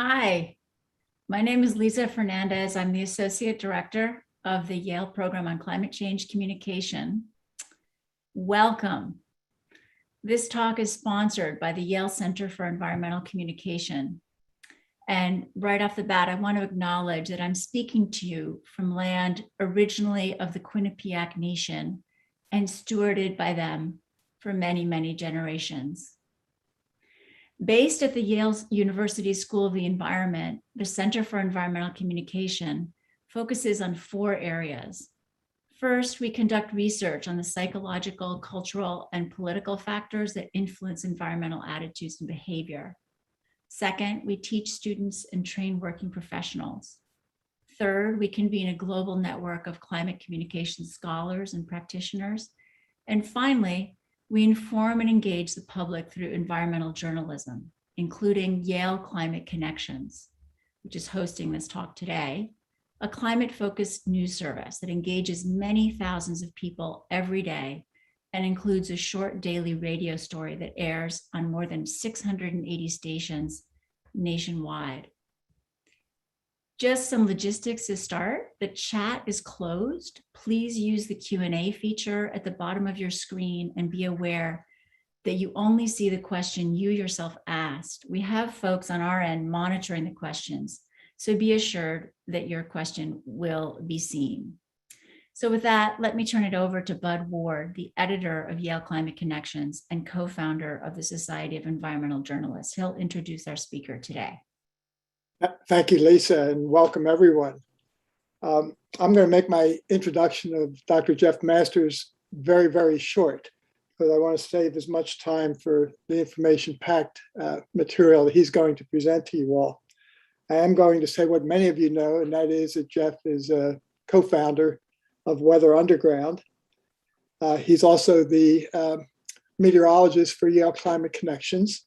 Hi, my name is Lisa Fernandez. I'm the Associate Director of the Yale Program on Climate Change Communication. Welcome. This talk is sponsored by the Yale Center for Environmental Communication. And right off the bat, I want to acknowledge that I'm speaking to you from land originally of the Quinnipiac Nation and stewarded by them for many, many generations. Based at the Yale University School of the Environment, the Center for Environmental Communication focuses on 4 areas. First, we conduct research on the psychological, cultural, and political factors that influence environmental attitudes and behavior. Second, we teach students and train working professionals. Third, we convene a global network of climate communication scholars and practitioners. And finally, we inform and engage the public through environmental journalism, including Yale Climate Connections, which is hosting this talk today, a climate-focused news service that engages many thousands of people every day and includes a short daily radio story that airs on more than 680 stations nationwide. Just some logistics to start. The chat is closed. Please use the Q&A feature at the bottom of your screen and be aware that you only see the question you yourself asked. We have folks on our end monitoring the questions, so be assured that your question will be seen. So with that, let me turn it over to Bud Ward, the editor of Yale Climate Connections and co-founder of the Society of Environmental Journalists. He'll introduce our speaker today. Thank you, Lisa, and welcome everyone. I'm going to make my introduction of Dr. Jeff Masters very, very short, because I want to save as much time for the information-packed material that he's going to present to you all. I am going to say what many of you know, and that is that Jeff is a co-founder of Weather Underground. He's also the meteorologist for Yale Climate Connections.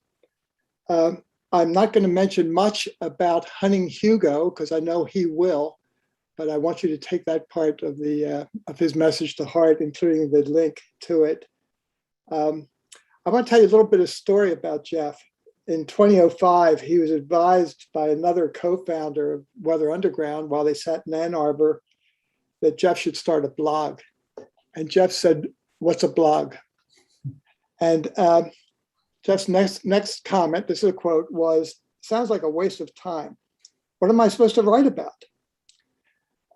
I'm not going to mention much about hunting Hugo because I know he will, but I want you to take that part of his message to heart, including the link to it. I want to tell you a little bit of story about Jeff. In 2005, he was advised by another co-founder of Weather Underground while they sat in Ann Arbor that Jeff should start a blog. And Jeff said, "What's a blog?" And Jeff's next comment, this is a quote, was, "Sounds like a waste of time. What am I supposed to write about?"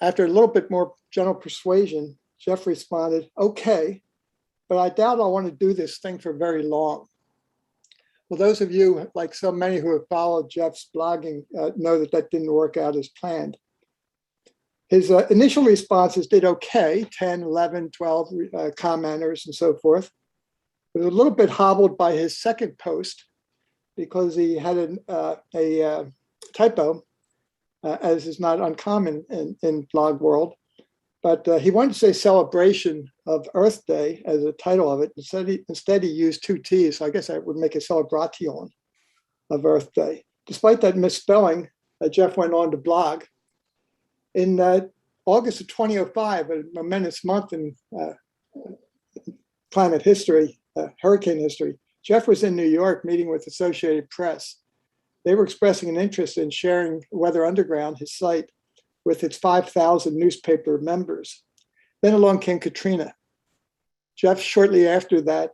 After a little bit more gentle persuasion, Jeff responded, "Okay, but I doubt I'll want to do this thing for very long." Well, those of you, like so many who have followed Jeff's blogging, know that that didn't work out as planned. His initial responses did okay, 10, 11, 12 commenters and so forth. It was a little bit hobbled by his second post because he had a typo, as is not uncommon in blog world. But he wanted to say celebration of Earth Day as a title of it. Instead, he used 2 T's. So I guess I would make a celebration of Earth Day. Despite that misspelling, Jeff went on to blog. In August of 2005, a momentous month in climate history, hurricane history, Jeff was in New York meeting with Associated Press. They were expressing an interest in sharing Weather Underground, his site, with its 5,000 newspaper members. Then along came Katrina. Jeff, shortly after that,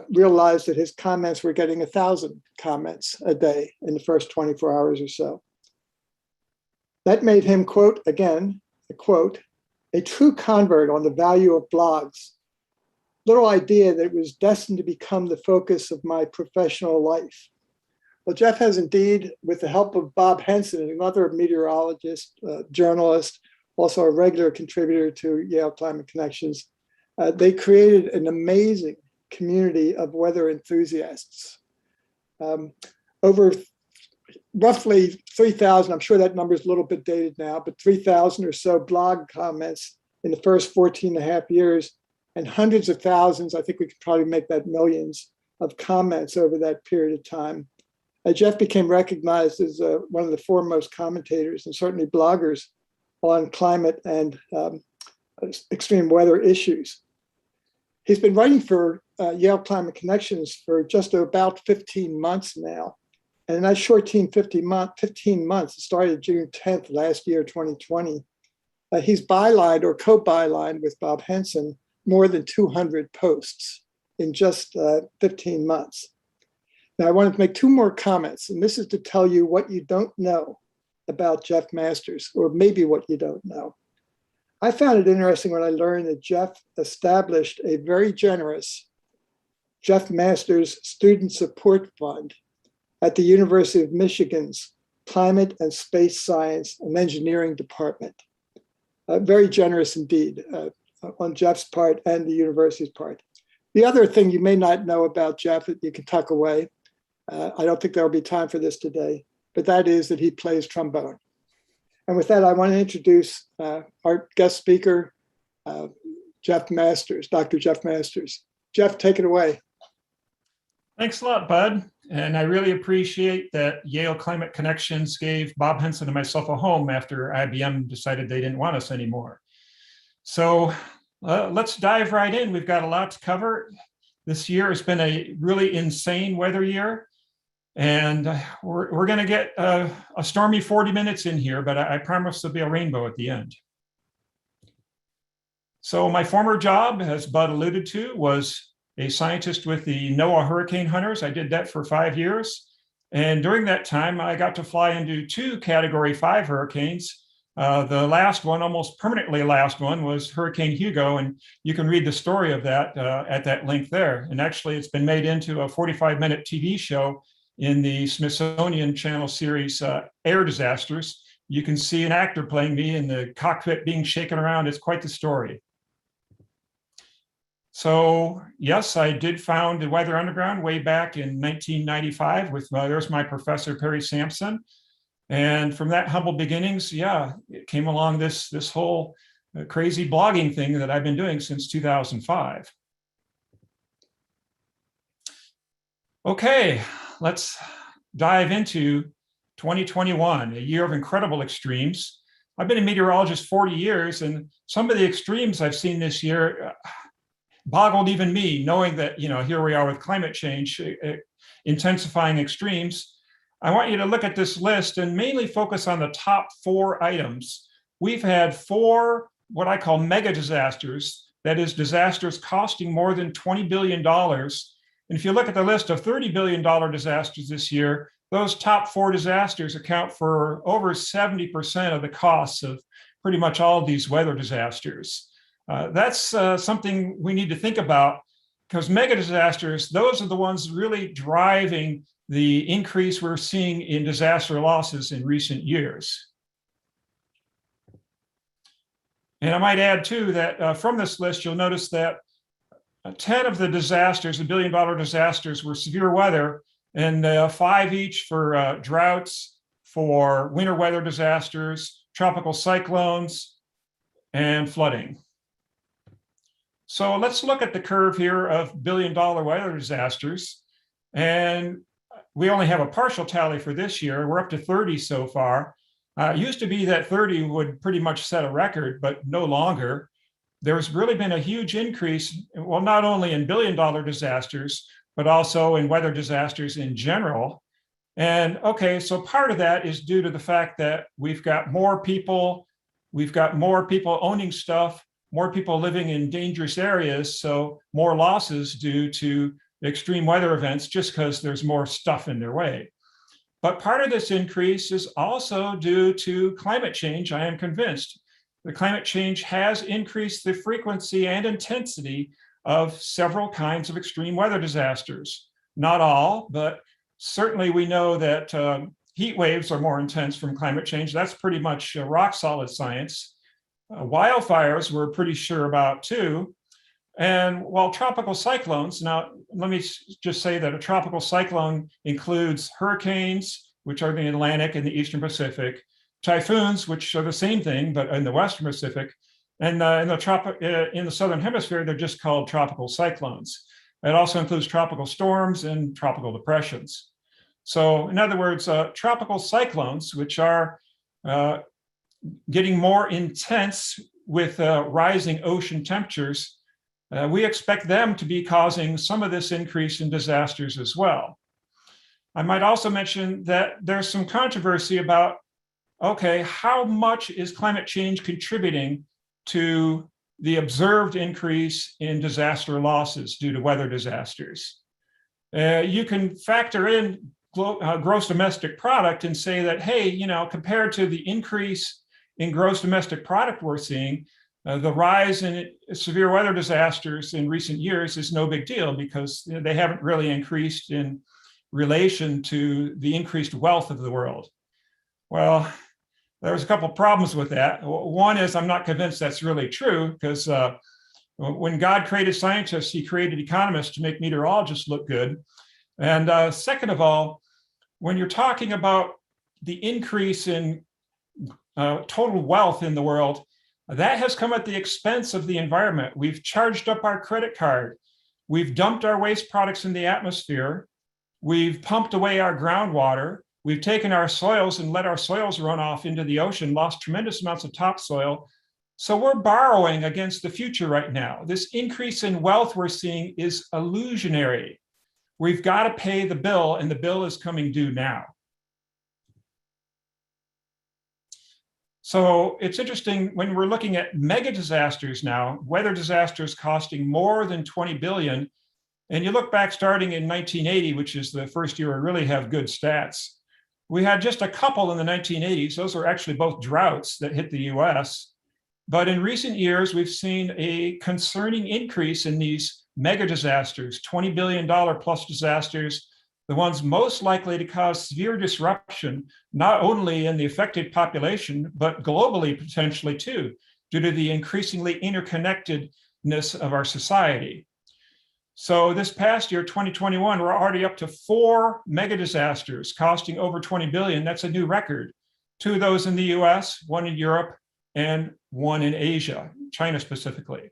realized that his comments were getting 1,000 comments a day in the first 24 hours or so. That made him, quote, again, a quote, "a true convert on the value of blogs. Little idea that it was destined to become the focus of my professional life." Well, Jeff has indeed, with the help of Bob Henson, another meteorologist, journalist, also a regular contributor to Yale Climate Connections, they created an amazing community of weather enthusiasts. Over roughly 3,000, I'm sure that number is a little bit dated now, but 3,000 or so blog comments in the first 14 and a half years, and hundreds of thousands, I think we could probably make that millions of comments over that period of time. Jeff became recognized as one of the foremost commentators and certainly bloggers on climate and extreme weather issues. He's been writing for Yale Climate Connections for just about 15 months now. And in that short 15 months, it started June 10th last year, 2020, he's bylined or co-bylined with Bob Henson more than 200 posts in just 15 months. Now, I wanted to make two more comments, and this is to tell you what you don't know about Jeff Masters, or maybe what you don't know. I found it interesting when I learned that Jeff established a very generous Jeff Masters Student Support Fund at the University of Michigan's Climate and Space Science and Engineering Department. Very generous indeed on Jeff's part and the university's part. The other thing you may not know about Jeff that you can tuck away, I don't think there'll be time for this today, but that is that he plays trombone. And with that, I want to introduce our guest speaker, Jeff Masters, Dr. Jeff Masters. Jeff, take it away. Thanks a lot, Bud. And I really appreciate that Yale Climate Connections gave Bob Henson and myself a home after IBM decided they didn't want us anymore. So let's dive right in. We've got a lot to cover. This year has been a really insane weather year. And we're going to get a stormy 40 minutes in here, but I promise there'll be a rainbow at the end. So my former job, as Bud alluded to, was a scientist with the NOAA Hurricane Hunters. I did that for 5 years. And during that time, I got to fly into 2 Category 5 hurricanes. The last one, almost permanently last one, was Hurricane Hugo. And you can read the story of that at that link there. And actually, it's been made into a 45-minute TV show in the Smithsonian Channel series, Air Disasters. You can see an actor playing me in the cockpit being shaken around. It's quite the story. So yes, I did found the Weather Underground way back in 1995 with, there's my professor, Perry Sampson. And from that humble beginnings, yeah, it came along this whole crazy blogging thing that I've been doing since 2005. Okay, let's dive into 2021, a year of incredible extremes. I've been a meteorologist 40 years, and some of the extremes I've seen this year boggled even me, knowing that, here we are with climate change, intensifying extremes. I want you to look at this list and mainly focus on the top 4 items. We've had 4 what I call mega disasters, that is disasters costing more than $20 billion. And if you look at the list of $30 billion disasters this year, those top 4 disasters account for over 70% of the costs of pretty much all of these weather disasters. That's something we need to think about, because mega disasters, those are the ones really driving the increase we're seeing in disaster losses in recent years. And I might add too that from this list, you'll notice that 10 of the disasters, the billion-dollar disasters, were severe weather, and 5 each for droughts, for winter weather disasters, tropical cyclones, and flooding. So let's look at the curve here of billion-dollar weather disasters. And we only have a partial tally for this year. We're up to 30 so far. It used to be that 30 would pretty much set a record, but no longer. There's really been a huge increase, well, not only in billion-dollar disasters, but also in weather disasters in general. And okay, so part of that is due to the fact that we've got more people owning stuff, more people living in dangerous areas, so more losses due to extreme weather events just because there's more stuff in their way. But part of this increase is also due to climate change, I am convinced. The climate change has increased the frequency and intensity of several kinds of extreme weather disasters. Not all, but certainly we know that heat waves are more intense from climate change. That's pretty much rock solid science. Wildfires we're pretty sure about too. And while tropical cyclones, now let me just say that a tropical cyclone includes hurricanes, which are in the Atlantic and the Eastern Pacific, typhoons, which are the same thing, but in the Western Pacific, and in the Southern Hemisphere, they're just called tropical cyclones. It also includes tropical storms and tropical depressions. So in other words, tropical cyclones, which are getting more intense with rising ocean temperatures, we expect them to be causing some of this increase in disasters as well. I might also mention that there's some controversy about, okay, how much is climate change contributing to the observed increase in disaster losses due to weather disasters? You can factor in gross domestic product and say that, hey, compared to the increase in gross domestic product we're seeing, the rise in severe weather disasters in recent years is no big deal because they haven't really increased in relation to the increased wealth of the world. Well, there's a couple of problems with that. One is I'm not convinced that's really true because when God created scientists, he created economists to make meteorologists look good. And second of all, when you're talking about the increase in total wealth in the world, that has come at the expense of the environment. We've charged up our credit card. We've dumped our waste products in the atmosphere. We've pumped away our groundwater. We've taken our soils and let our soils run off into the ocean, lost tremendous amounts of topsoil. So we're borrowing against the future right now. This increase in wealth we're seeing is illusionary. We've got to pay the bill, and the bill is coming due now. So it's interesting when we're looking at mega disasters now, weather disasters costing more than 20 billion. And you look back starting in 1980, which is the first year we really have good stats. We had just a couple in the 1980s. Those were actually both droughts that hit the US. But in recent years, we've seen a concerning increase in these mega disasters, $20 billion plus disasters, the ones most likely to cause severe disruption, not only in the affected population, but globally potentially too, due to the increasingly interconnectedness of our society. So this past year, 2021, we're already up to 4 mega disasters costing over 20 billion. That's a new record. 2 of those in the US, 1 in Europe, and 1 in Asia, China specifically.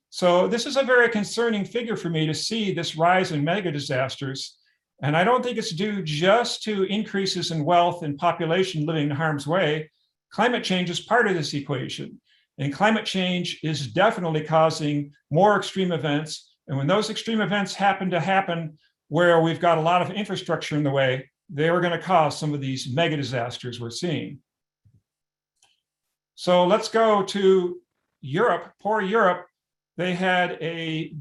So this is a very concerning figure for me to see this rise in mega disasters. And I don't think it's due just to increases in wealth and population living in harm's way. Climate change is part of this equation. And climate change is definitely causing more extreme events. And when those extreme events happen where we've got a lot of infrastructure in the way, they are going to cause some of these mega disasters we're seeing. So let's go to Europe. Poor Europe. They had a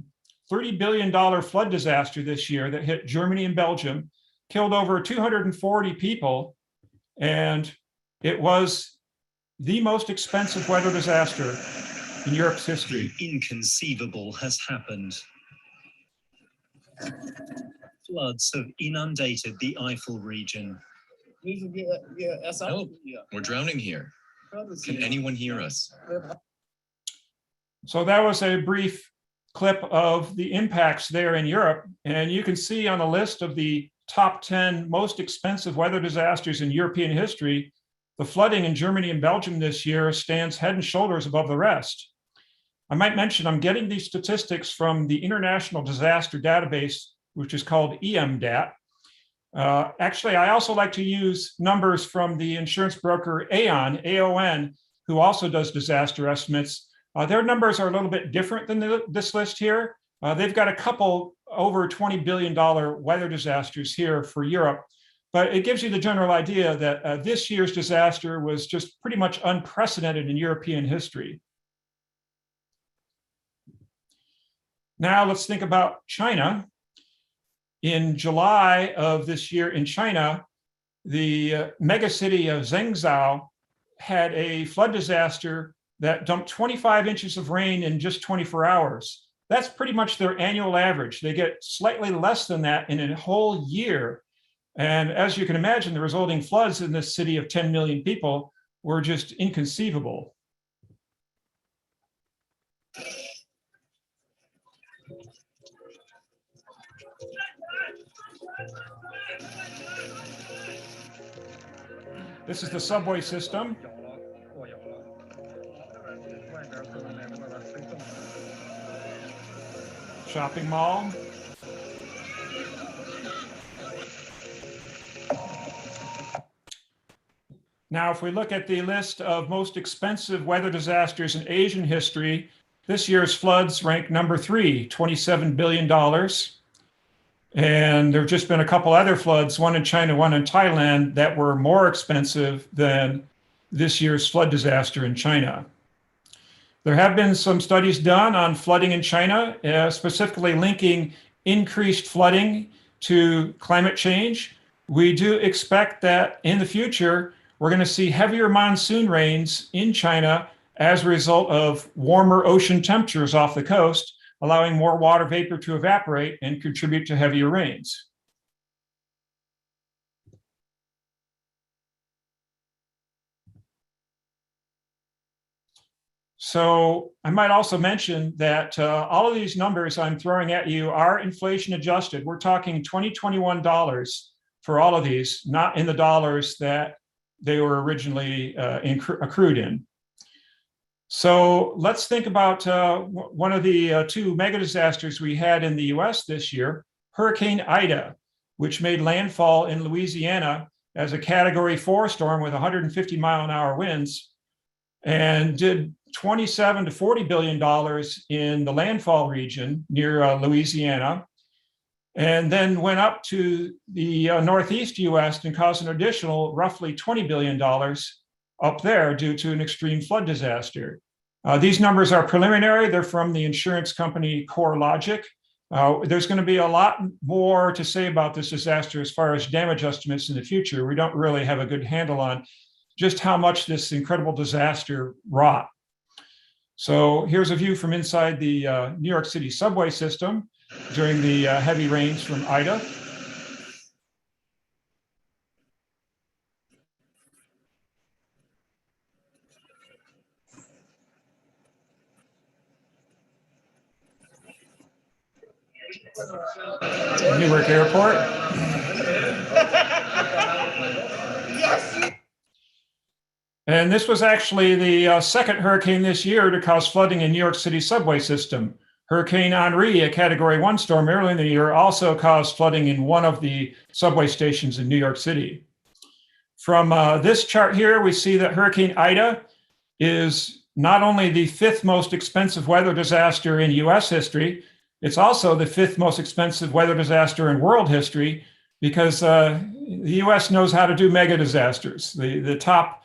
$30 billion flood disaster this year that hit Germany and Belgium, killed over 240 people, and it was the most expensive weather disaster in Europe's history. The inconceivable has happened. Floods have inundated the Eifel region. Help, we're drowning here. Can anyone hear us? So that was a brief clip of the impacts there in Europe. And you can see on the list of the top 10 most expensive weather disasters in European history, the flooding in Germany and Belgium this year stands head and shoulders above the rest. I might mention I'm getting these statistics from the International Disaster Database, which is called EMDAT. Actually, I also like to use numbers from the insurance broker AON, who also does disaster estimates. Their numbers are a little bit different than this list here. They've got a couple over $20 billion weather disasters here for Europe, but it gives you the general idea that this year's disaster was just pretty much unprecedented in European history. Now let's think about China. In July of this year in China, the megacity of Zhengzhou had a flood disaster that dumped 25 inches of rain in just 24 hours. That's pretty much their annual average. They get slightly less than that in a whole year. And as you can imagine, the resulting floods in this city of 10 million people were just inconceivable. This is the subway system. Shopping mall. Now, if we look at the list of most expensive weather disasters in Asian history, this year's floods rank number 3, $27 billion. And there have just been a couple other floods, one in China, one in Thailand, that were more expensive than this year's flood disaster in China. There have been some studies done on flooding in China, specifically linking increased flooding to climate change. We do expect that in the future, we're going to see heavier monsoon rains in China as a result of warmer ocean temperatures off the coast, allowing more water vapor to evaporate and contribute to heavier rains. So I might also mention that all of these numbers I'm throwing at you are inflation adjusted. We're talking 2021 dollars for all of these, not in the dollars that they were originally accrued in. So let's think about one of the two mega disasters we had in the US this year, Hurricane Ida, which made landfall in Louisiana as a Category 4 storm with 150-mile-an-hour winds and did $27 to $40 billion in the landfall region near Louisiana, and then went up to the Northeast US and caused an additional roughly $20 billion up there due to an extreme flood disaster. These numbers are preliminary. They're from the insurance company CoreLogic. There's going to be a lot more to say about this disaster as far as damage estimates in the future. We don't really have a good handle on just how much this incredible disaster wrought. So here's a view from inside the New York City subway system during the heavy rains from Ida. Newark Airport. And this was actually the second hurricane this year to cause flooding in New York City subway system. Hurricane Henri, a Category 1 storm earlier in the year, also caused flooding in one of the subway stations in New York City. From this chart here, we see that Hurricane Ida is not only the fifth most expensive weather disaster in US history, it's also the fifth most expensive weather disaster in world history because the US knows how to do mega disasters. The top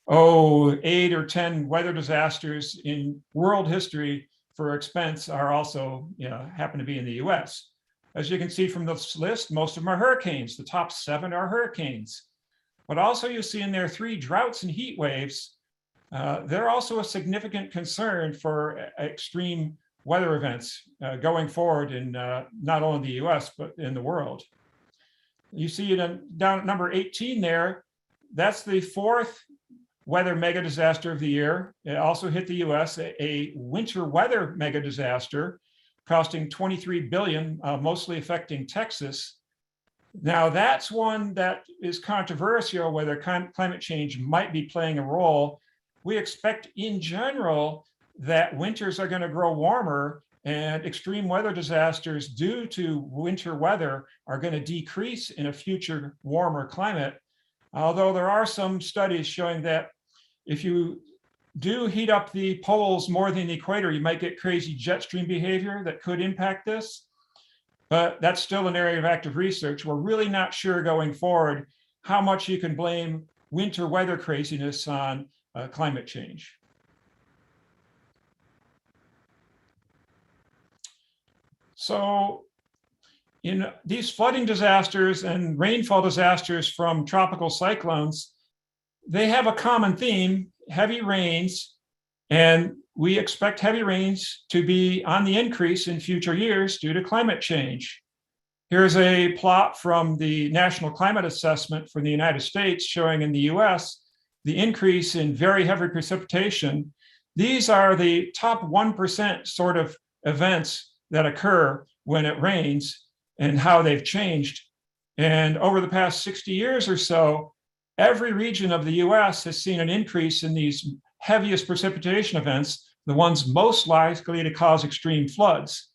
8 or 10 weather disasters in world history for expense are also, happen to be in the US. As you can see from this list, most of them are hurricanes. The top 7 are hurricanes. But also you see in there 3 droughts and heat waves. They're also a significant concern for extreme weather events going forward in not only the US, but in the world. You see it down at number 18 there. That's the 4th weather mega disaster of the year. It also hit the US, a winter weather mega disaster costing $23 billion, mostly affecting Texas. Now that's one that is controversial, whether climate change might be playing a role. We expect in general that winters are going to grow warmer and extreme weather disasters due to winter weather are going to decrease in a future warmer climate. Although there are some studies showing that if you do heat up the poles more than the equator, you might get crazy jet stream behavior that could impact this. But that's still an area of active research. We're really not sure going forward how much you can blame winter weather craziness on climate change. So in these flooding disasters and rainfall disasters from tropical cyclones, they have a common theme, heavy rains, and we expect heavy rains to be on the increase in future years due to climate change. Here's a plot from the National Climate Assessment for the United States showing in the US the increase in very heavy precipitation. These are the top 1% sort of events that occur when it rains and how they've changed. And over the past 60 years or so, every region of the US has seen an increase in these heaviest precipitation events, the ones most likely to cause extreme floods.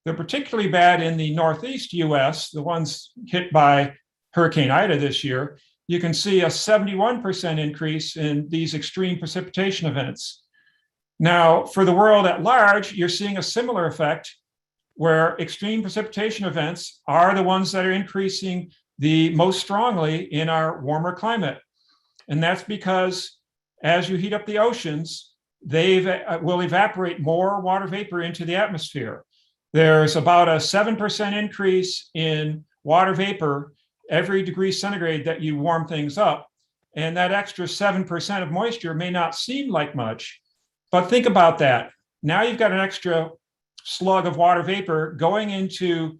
They're particularly bad in the Northeast US, the ones hit by Hurricane Ida this year. You can see a 71% increase in these extreme precipitation events. Now, for the world at large, you're seeing a similar effect. where extreme precipitation events are the ones that are increasing the most strongly in our warmer climate. And that's because as you heat up the oceans, they will evaporate more water vapor into the atmosphere. There's about a 7% increase in water vapor every degree centigrade that you warm things up. And that extra 7% of moisture may not seem like much, but think about that. Now you've got an extra slug of water vapor going into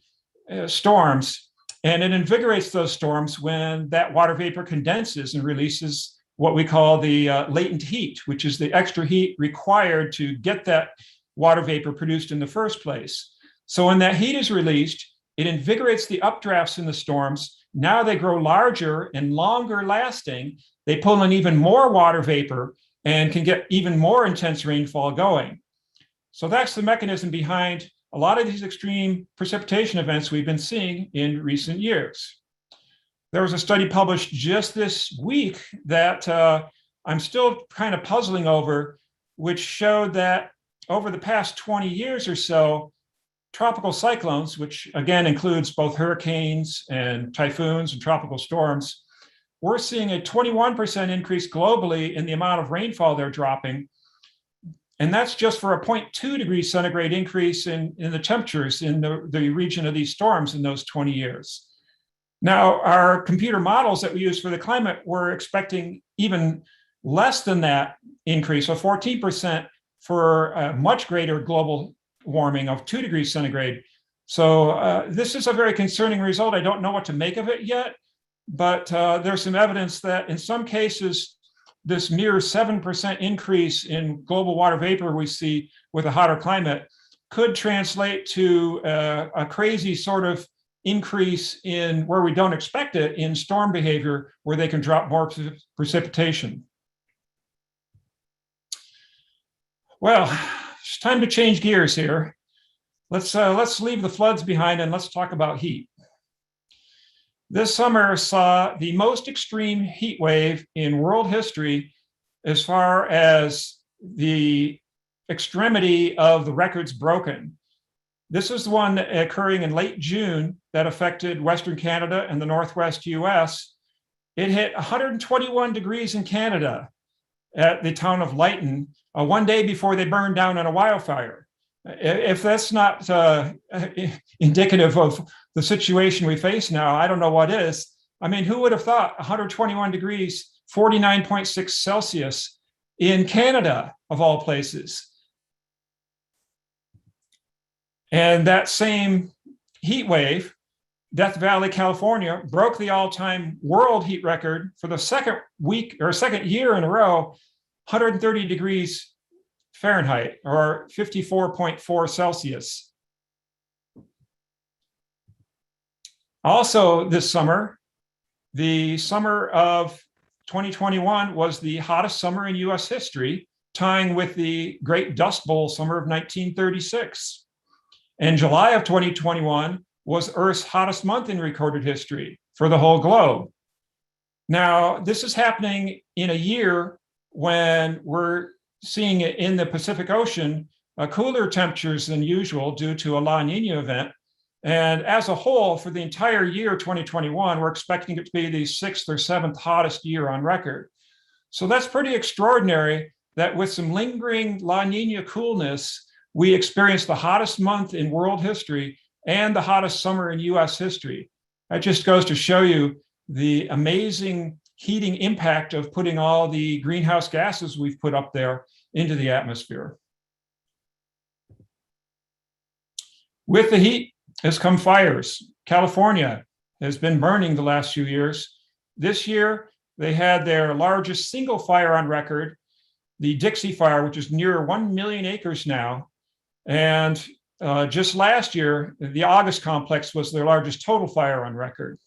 storms, and it invigorates those storms when that water vapor condenses and releases what we call the latent heat, which is the extra heat required to get that water vapor produced in the first place. So when that heat is released, it invigorates the updrafts in the storms. Now they grow larger and longer lasting. They pull in even more water vapor and can get even more intense rainfall going. So that's the mechanism behind a lot of these extreme precipitation events we've been seeing in recent years. There was a study published just this week that I'm still kind of puzzling over, which showed that over the past 20 years or so, tropical cyclones, which again includes both hurricanes and typhoons and tropical storms, we're seeing a 21% increase globally in the amount of rainfall they're dropping. And that's just for a 0.2 degrees centigrade increase in the temperatures in the region of these storms in those 20 years. Now, our computer models that we use for the climate were expecting even less than that increase, so 14% for a much greater global warming of 2 degrees centigrade. So this is a very concerning result. I don't know what to make of it yet, but there's some evidence that in some cases, this mere 7% increase in global water vapor we see with a hotter climate could translate to a crazy sort of increase in where we don't expect it in storm behavior, where they can drop more precipitation. Well, it's time to change gears here. Let's leave the floods behind and let's talk about heat. This summer saw the most extreme heat wave in world history as far as the extremity of the records broken. This was the one occurring in late June that affected Western Canada and the Northwest US. It hit 121 degrees in Canada at the town of Lytton, one day before they burned down in a wildfire. If that's not indicative of the situation we face now, I don't know what is. I mean, who would have thought 121 degrees, 49.6 Celsius in Canada, of all places? And that same heat wave, Death Valley, California, broke the all-time world heat record for the second year in a row, 130 degrees Fahrenheit, or 54.4 Celsius. Also this summer, the summer of 2021 was the hottest summer in US history, tying with the Great Dust Bowl summer of 1936. And July of 2021 was Earth's hottest month in recorded history for the whole globe. Now, this is happening in a year when we're seeing it in the Pacific Ocean, cooler temperatures than usual due to a La Nina event. And as a whole, for the entire year 2021, we're expecting it to be the 6th or 7th hottest year on record. So that's pretty extraordinary that with some lingering La Nina coolness, we experienced the hottest month in world history and the hottest summer in US history. That just goes to show you the amazing heating impact of putting all the greenhouse gases we've put up there into the atmosphere. With the heat has come fires. California has been burning the last few years. This year, they had their largest single fire on record, the Dixie Fire, which is near 1 million acres now. And just last year, the August complex was their largest total fire on record.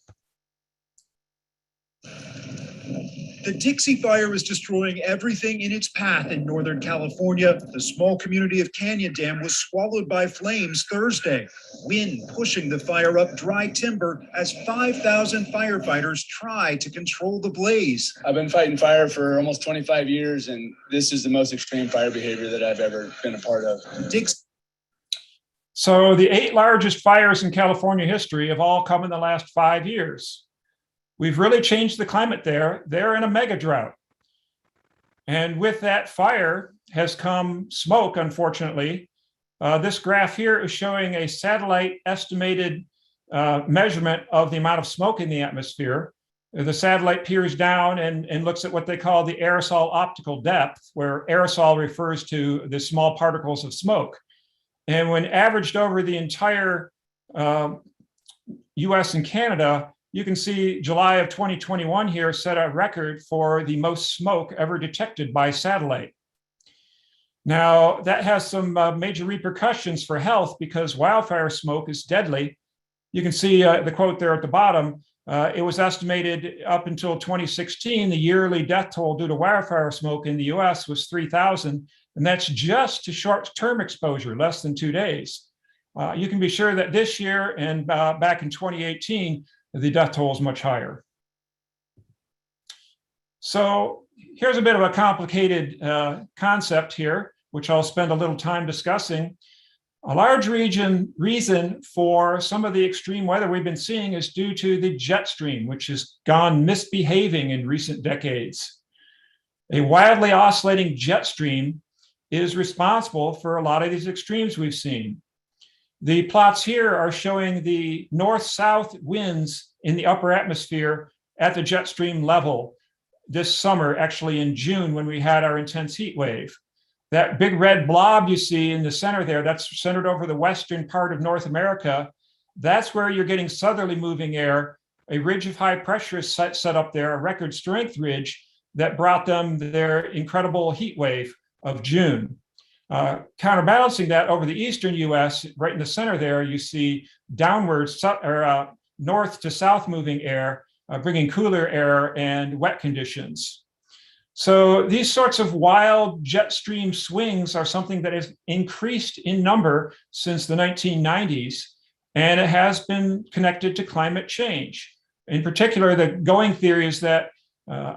The Dixie Fire is destroying everything in its path in Northern California. The small community of Canyon Dam was swallowed by flames Thursday. Wind pushing the fire up dry timber as 5,000 firefighters try to control the blaze. I've been fighting fire for almost 25 years, and this is the most extreme fire behavior that I've ever been a part of. So the 8 largest fires in California history have all come in the last 5 years. We've really changed the climate there. They're in a mega drought. And with that fire has come smoke, unfortunately. This graph here is showing a satellite estimated measurement of the amount of smoke in the atmosphere. The satellite peers down and looks at what they call the aerosol optical depth, where aerosol refers to the small particles of smoke. And when averaged over the entire US and Canada, you can see July of 2021 here set a record for the most smoke ever detected by satellite. Now, that has some major repercussions for health because wildfire smoke is deadly. You can see the quote there at the bottom. It was estimated up until 2016, the yearly death toll due to wildfire smoke in the US was 3,000, and that's just to short-term exposure, less than 2 days. You can be sure that this year and back in 2018, the death toll is much higher. So here's a bit of a complicated concept here, which I'll spend a little time discussing. A large reason for some of the extreme weather we've been seeing is due to the jet stream, which has gone misbehaving in recent decades. A wildly oscillating jet stream is responsible for a lot of these extremes we've seen. The plots here are showing the north-south winds in the upper atmosphere at the jet stream level this summer, actually in June, when we had our intense heat wave. That big red blob you see in the center there, that's centered over the western part of North America. That's where you're getting southerly moving air. A ridge of high pressure is set up there, a record strength ridge that brought them their incredible heat wave of June. Counterbalancing that over the eastern US, right in the center there, you see downwards or north to south moving air, bringing cooler air and wet conditions. So these sorts of wild jet stream swings are something that has increased in number since the 1990s, and it has been connected to climate change. In particular, the going theory is that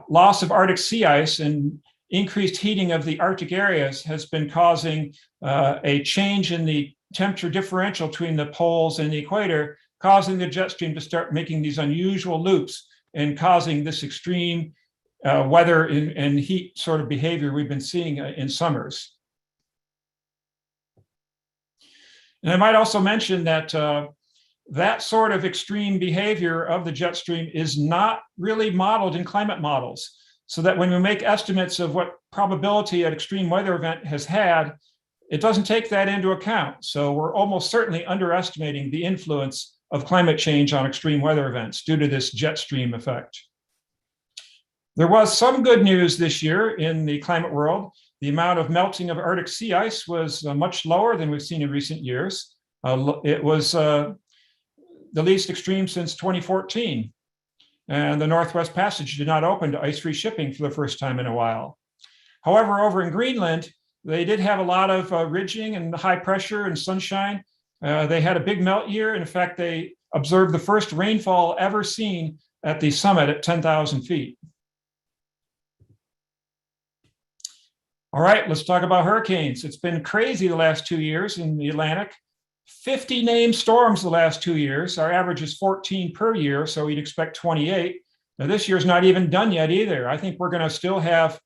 loss of Arctic sea ice and increased heating of the Arctic areas has been causing a change in the temperature differential between the poles and the equator, causing the jet stream to start making these unusual loops and causing this extreme weather and heat sort of behavior we've been seeing in summers. And I might also mention that that sort of extreme behavior of the jet stream is not really modeled in climate models. So that when we make estimates of what probability an extreme weather event has had, it doesn't take that into account. So we're almost certainly underestimating the influence of climate change on extreme weather events due to this jet stream effect. There was some good news this year in the climate world. The amount of melting of Arctic sea ice was much lower than we've seen in recent years. It was the least extreme since 2014. And the Northwest Passage did not open to ice-free shipping for the first time in a while. However, over in Greenland, they did have a lot of ridging and high pressure and sunshine. They had a big melt year. In fact, they observed the first rainfall ever seen at the summit at 10,000 feet. All right, let's talk about hurricanes. It's been crazy the last 2 years in the Atlantic. 50 named storms the last 2 years. Our average is 14 per year, so we'd expect 28. Now, this year's not even done yet either. I think we're going to still have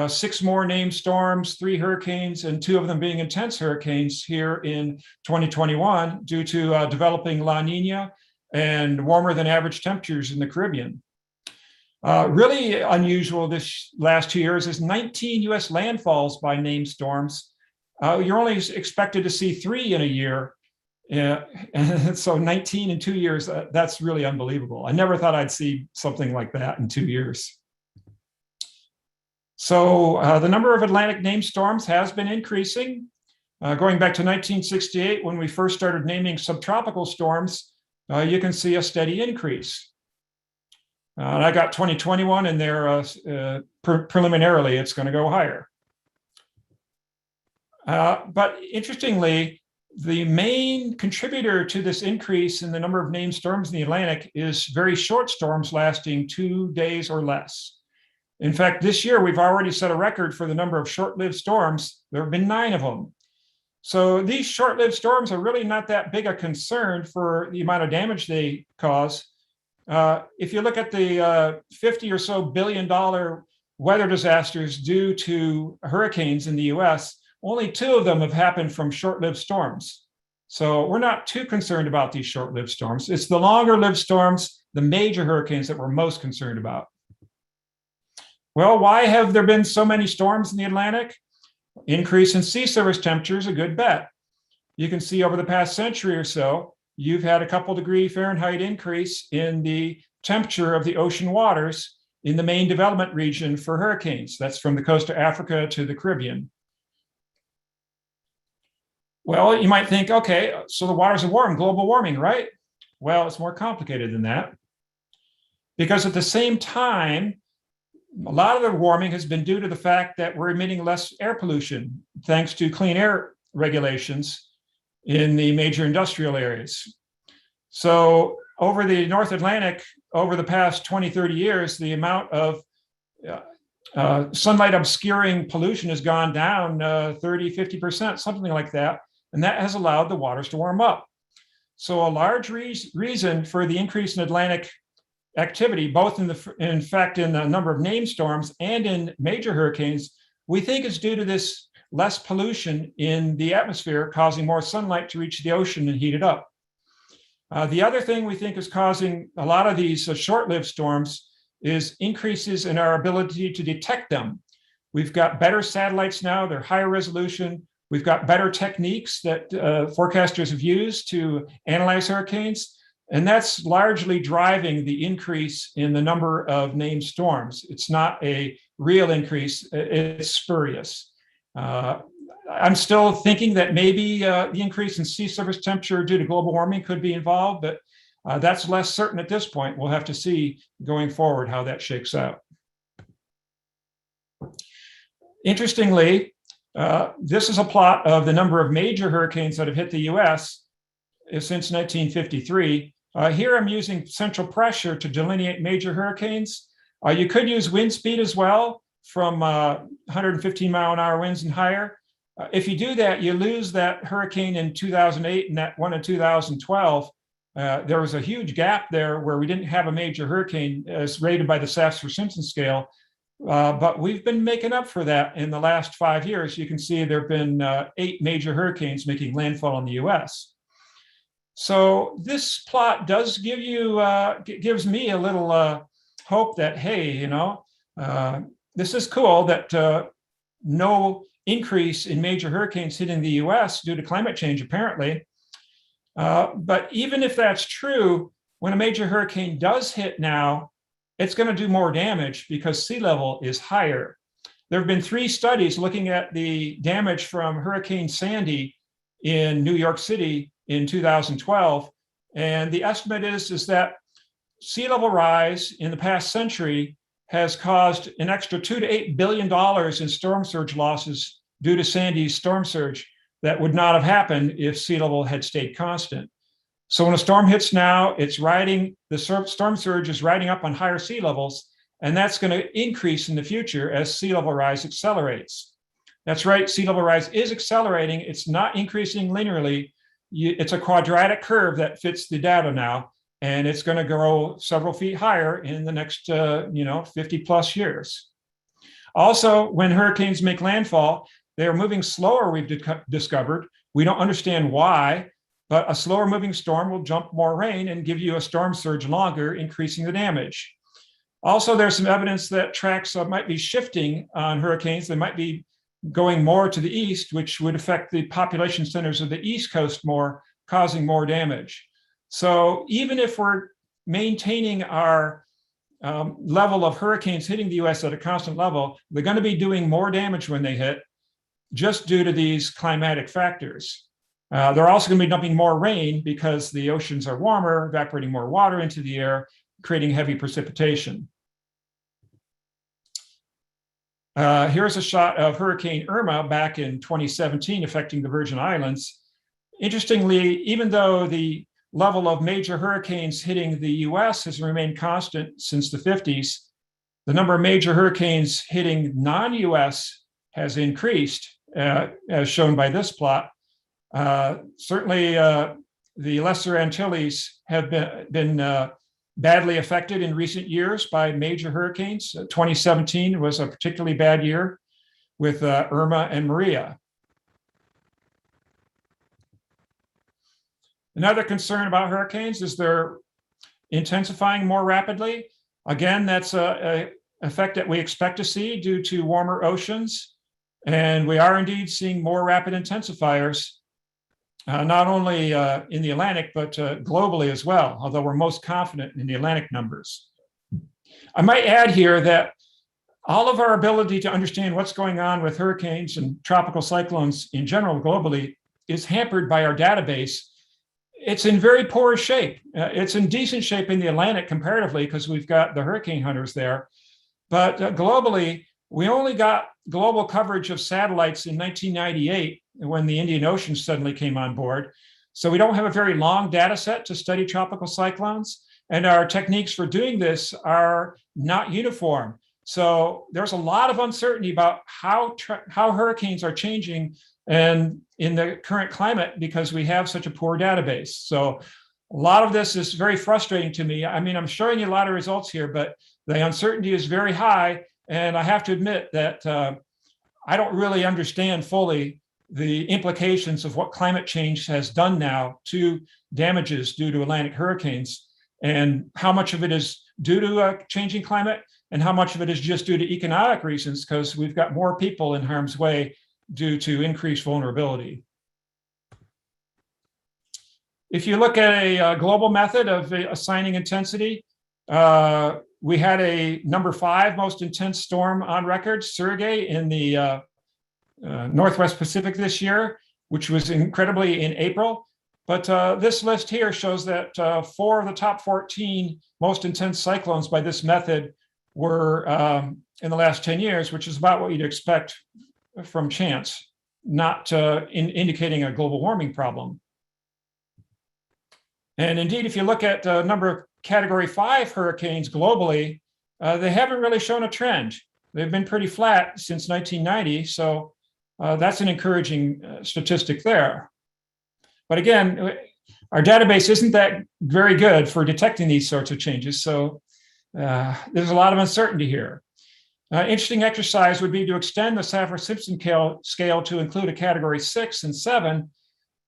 6 more named storms, 3 hurricanes, and 2 of them being intense hurricanes here in 2021 due to developing La Nina and warmer than average temperatures in the Caribbean. Really unusual this last 2 years is 19 US landfalls by named storms. You're only expected to see 3 in a year. And so 19 in 2 years, that's really unbelievable. I never thought I'd see something like that in 2 years. So the number of Atlantic named storms has been increasing. Going back to 1968, when we first started naming subtropical storms, you can see a steady increase. And I got 2021 in there preliminarily, it's going to go higher. But interestingly, the main contributor to this increase in the number of named storms in the Atlantic is very short storms lasting 2 days or less. In fact, this year, we've already set a record for the number of short-lived storms. There have been 9 of them. So these short-lived storms are really not that big a concern for the amount of damage they cause. If you look at the 50 or so $billion weather disasters due to hurricanes in the US, only 2 of them have happened from short-lived storms. So we're not too concerned about these short-lived storms. It's the longer-lived storms, the major hurricanes, that we're most concerned about. Well, why have there been so many storms in the Atlantic? Increase in sea surface temperature is a good bet. You can see over the past century or so, you've had a couple degree Fahrenheit increase in the temperature of the ocean waters in the main development region for hurricanes. That's from the coast of Africa to the Caribbean. Well, you might think, okay, so the waters are warm, global warming, right? Well, it's more complicated than that. Because at the same time, a lot of the warming has been due to the fact that we're emitting less air pollution, thanks to clean air regulations in the major industrial areas. So over the North Atlantic, over the past 20, 30 years, the amount of sunlight obscuring pollution has gone down 30, 50%, something like that. And that has allowed the waters to warm up. So a large reason for the increase in Atlantic activity, both in fact in the number of named storms and in major hurricanes, we think is due to this less pollution in the atmosphere, causing more sunlight to reach the ocean and heat it up. The other thing we think is causing a lot of these short-lived storms is increases in our ability to detect them. We've got better satellites now, they're higher resolution. We've got better techniques that forecasters have used to analyze hurricanes. And that's largely driving the increase in the number of named storms. It's not a real increase, it's spurious. I'm still thinking that maybe the increase in sea surface temperature due to global warming could be involved, but that's less certain at this point. We'll have to see going forward how that shakes out. Interestingly, this is a plot of the number of major hurricanes that have hit the US since 1953. Here I'm using central pressure to delineate major hurricanes. You could use wind speed as well, from 115-mile-an-hour winds and higher. If you do that, you lose that hurricane in 2008 and that one in 2012. There was a huge gap there where we didn't have a major hurricane as rated by the Saffir-Simpson scale. But we've been making up for that in the last 5 years. You can see there have been 8 major hurricanes making landfall in the US. So this plot does give you, gives me a little hope that, hey, you know, this is cool that no increase in major hurricanes hitting the US due to climate change, apparently. But even if that's true, when a major hurricane does hit now, it's going to do more damage because sea level is higher. There have been 3 studies looking at the damage from Hurricane Sandy in New York City in 2012. And the estimate is that sea level rise in the past century has caused an extra $2 to $8 billion in storm surge losses due to Sandy's storm surge that would not have happened if sea level had stayed constant. So when a storm hits now, it's riding, the storm surge is riding up on higher sea levels, and that's going to increase in the future as sea level rise accelerates. That's right, sea level rise is accelerating. It's not increasing linearly. It's a quadratic curve that fits the data now, and it's going to grow several feet higher in the next 50 plus years. Also, when hurricanes make landfall, they are moving slower, we've discovered. We don't understand why, but a slower moving storm will jump more rain and give you a storm surge longer, increasing the damage. Also, there's some evidence that tracks might be shifting on hurricanes. They might be going more to the east, which would affect the population centers of the East Coast more, causing more damage. So even if we're maintaining our level of hurricanes hitting the US at a constant level, they're going to be doing more damage when they hit, just due to these climatic factors. They're also going to be dumping more rain because the oceans are warmer, evaporating more water into the air, creating heavy precipitation. Here's a shot of Hurricane Irma back in 2017 affecting the Virgin Islands. Interestingly, even though the level of major hurricanes hitting the US has remained constant since the 50s, the number of major hurricanes hitting non-US has increased, as shown by this plot. Certainly, the Lesser Antilles have been badly affected in recent years by major hurricanes. 2017 was a particularly bad year with Irma and Maria. Another concern about hurricanes is they're intensifying more rapidly. Again, that's an effect that we expect to see due to warmer oceans. And we are indeed seeing more rapid intensifiers, not only in the Atlantic, but globally as well, although we're most confident in the Atlantic numbers. I might add here that all of our ability to understand what's going on with hurricanes and tropical cyclones in general globally is hampered by our database. It's in very poor shape. It's in decent shape in the Atlantic comparatively because we've got the hurricane hunters there. But globally, we only got global coverage of satellites in 1998 when the Indian Ocean suddenly came on board. So we don't have a very long data set to study tropical cyclones. And our techniques for doing this are not uniform. So there's a lot of uncertainty about how hurricanes are changing and in the current climate because we have such a poor database. So a lot of this is very frustrating to me. I mean, I'm showing you a lot of results here, but the uncertainty is very high. And I have to admit that I don't really understand fully the implications of what climate change has done now to damages due to Atlantic hurricanes and how much of it is due to a changing climate and how much of it is just due to economic reasons because we've got more people in harm's way due to increased vulnerability. If you look at a global method of assigning intensity, we had a number 5 most intense storm on record, Sergei, in the Northwest Pacific this year, which was incredibly in April. But this list here shows that 4 of the top 14 most intense cyclones by this method were in the last 10 years, which is about what you'd expect from chance, not indicating a global warming problem. And indeed, if you look at a number of Category 5 hurricanes globally, they haven't really shown a trend. They've been pretty flat since 1990, so that's an encouraging statistic there. But again, our database isn't that very good for detecting these sorts of changes, so there's a lot of uncertainty here. Interesting exercise would be to extend the Saffir-Simpson scale to include a Category 6 and 7.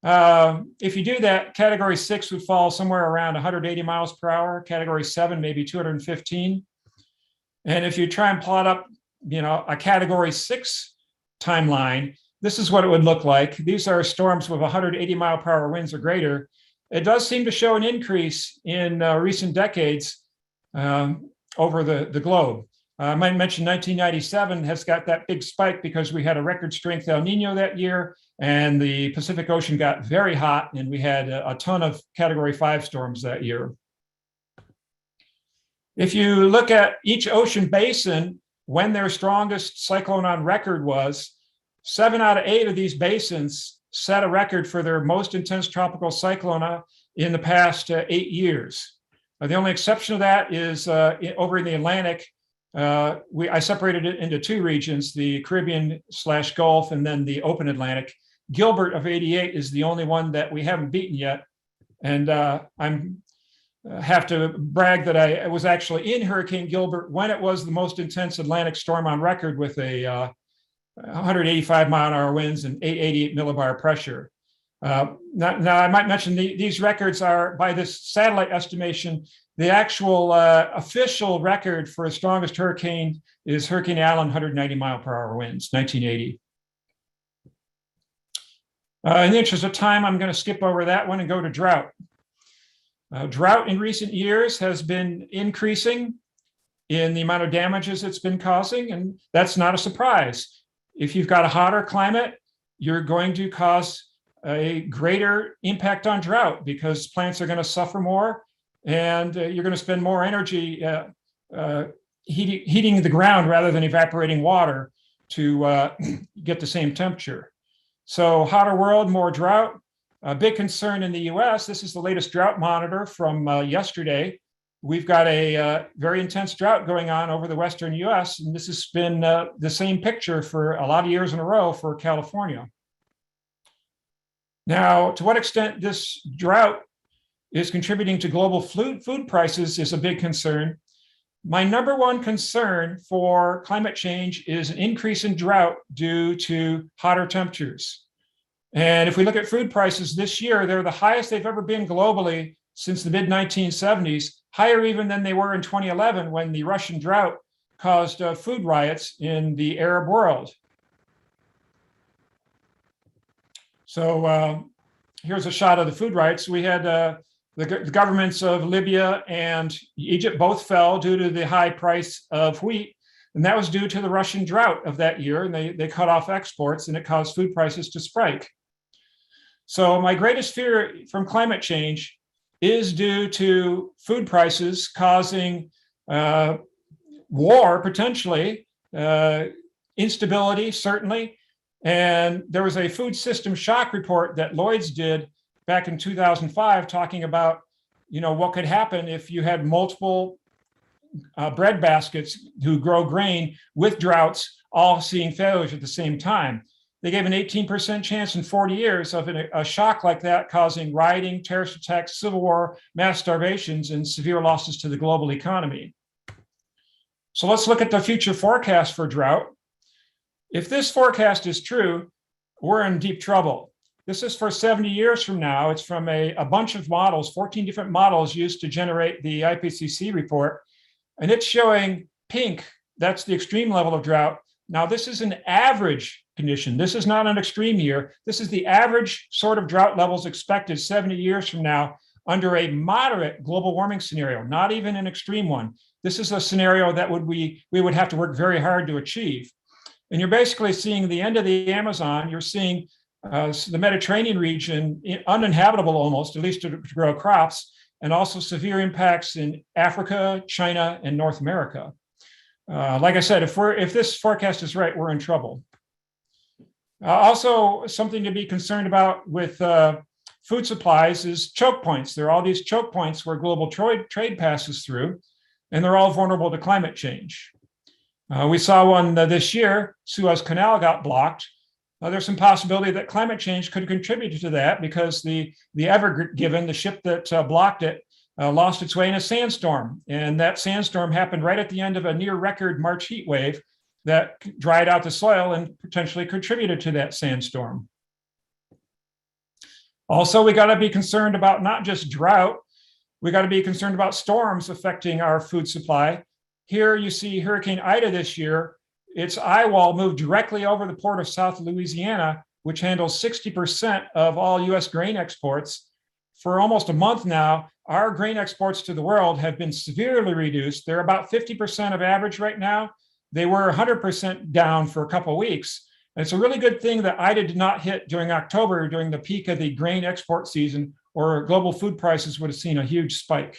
If you do that, Category 6 would fall somewhere around 180 miles per hour, Category 7 maybe 215. And if you try and plot up, a Category 6 timeline, this is what it would look like. These are storms with 180 mile per hour winds or greater. It does seem to show an increase in recent decades over the globe. I might mention 1997 has got that big spike because we had a record strength El Nino that year, and the Pacific Ocean got very hot, and we had a ton of Category 5 storms that year. If you look at each ocean basin, when their strongest cyclone on record was, 7 out of 8 of these basins set a record for their most intense tropical cyclone in the past 8 years. The only exception to that is over in the Atlantic. I separated it into 2 regions, the Caribbean/Gulf and then the open Atlantic. Gilbert of 88 is the only one that we haven't beaten yet. And I'm have to brag that I was actually in Hurricane Gilbert when it was the most intense Atlantic storm on record with a 185 mile an hour winds and 888 millibar pressure. Now I might mention these records are, by this satellite estimation, the actual official record for the strongest hurricane is Hurricane Allen, 190 mile per hour winds, 1980. In the interest of time, I'm going to skip over that one and go to drought. Drought in recent years has been increasing in the amount of damages it's been causing, and that's not a surprise. If you've got a hotter climate, you're going to cause a greater impact on drought because plants are going to suffer more, and you're going to spend more energy heating the ground rather than evaporating water to get the same temperature. So hotter world, more drought. A big concern in the US, this is the latest drought monitor from yesterday. We've got a very intense drought going on over the Western US, and this has been the same picture for a lot of years in a row for California. Now, to what extent this drought is contributing to global food prices is a big concern. My number one concern for climate change is an increase in drought due to hotter temperatures. And if we look at food prices this year, they're the highest they've ever been globally since the mid-1970s, higher even than they were in 2011 when the Russian drought caused food riots in the Arab world. So here's a shot of the food riots. We had the governments of Libya and Egypt both fell due to the high price of wheat. And that was due to the Russian drought of that year. And they cut off exports and it caused food prices to spike. So my greatest fear from climate change is due to food prices causing war, potentially, instability, certainly. And there was a food system shock report that Lloyd's did back in 2005 talking about, what could happen if you had multiple bread baskets who grow grain with droughts, all seeing failures at the same time. They gave an 18% chance in 40 years of a shock like that causing rioting, terrorist attacks, civil war, mass starvations, and severe losses to the global economy. So let's look at the future forecast for drought. If this forecast is true, we're in deep trouble. This is for 70 years from now. It's from a bunch of models, 14 different models used to generate the IPCC report. And it's showing pink, that's the extreme level of drought. Now, this is an average condition. This is not an extreme year. This is the average sort of drought levels expected 70 years from now under a moderate global warming scenario, not even an extreme one. This is a scenario that we would have to work very hard to achieve. And you're basically seeing the end of the Amazon. You're seeing the Mediterranean region uninhabitable almost, at least to grow crops, and also severe impacts in Africa, China, and North America. Like I said, if this forecast is right, we're in trouble. Also, something to be concerned about with food supplies is choke points. There are all these choke points where global trade passes through, and they're all vulnerable to climate change. We saw one this year, Suez Canal got blocked. There's some possibility that climate change could contribute to that because the Ever Given, the ship that blocked it, lost its way in a sandstorm. And that sandstorm happened right at the end of a near record March heat wave that dried out the soil and potentially contributed to that sandstorm. Also, we got to be concerned about not just drought, we got to be concerned about storms affecting our food supply. Here you see Hurricane Ida this year. Its eye wall moved directly over the port of South Louisiana, which handles 60% of all US grain exports. For almost a month now, our grain exports to the world have been severely reduced. They're about 50% of average right now. They were 100% down for a couple of weeks. And it's a really good thing that Ida did not hit during October, during the peak of the grain export season, or global food prices would have seen a huge spike.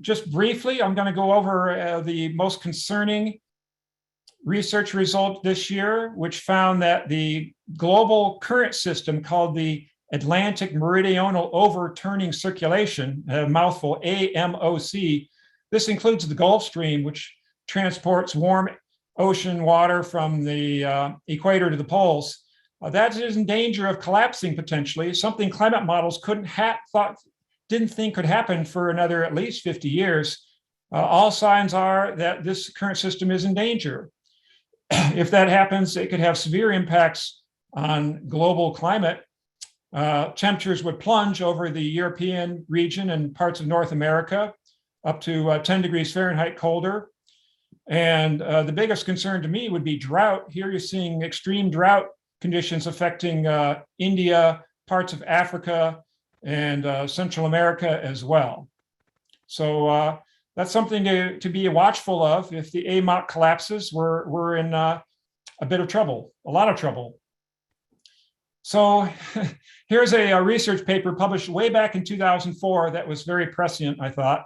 Just briefly, I'm going to go over the most concerning research result this year, which found that the global current system called the Atlantic Meridional Overturning Circulation, a mouthful, AMOC. This includes the Gulf Stream, which transports warm ocean water from the equator to the poles. That is in danger of collapsing potentially, something climate models didn't think could happen for another at least 50 years. All signs are that this current system is in danger. If that happens, it could have severe impacts on global climate. Temperatures would plunge over the European region and parts of North America, up to 10 degrees Fahrenheit colder. And the biggest concern to me would be drought. Here you're seeing extreme drought conditions affecting India, parts of Africa, and Central America as well. So that's something to be watchful of. If the AMOC collapses, we're in a bit of trouble, a lot of trouble. So here's a research paper published way back in 2004 that was very prescient, I thought.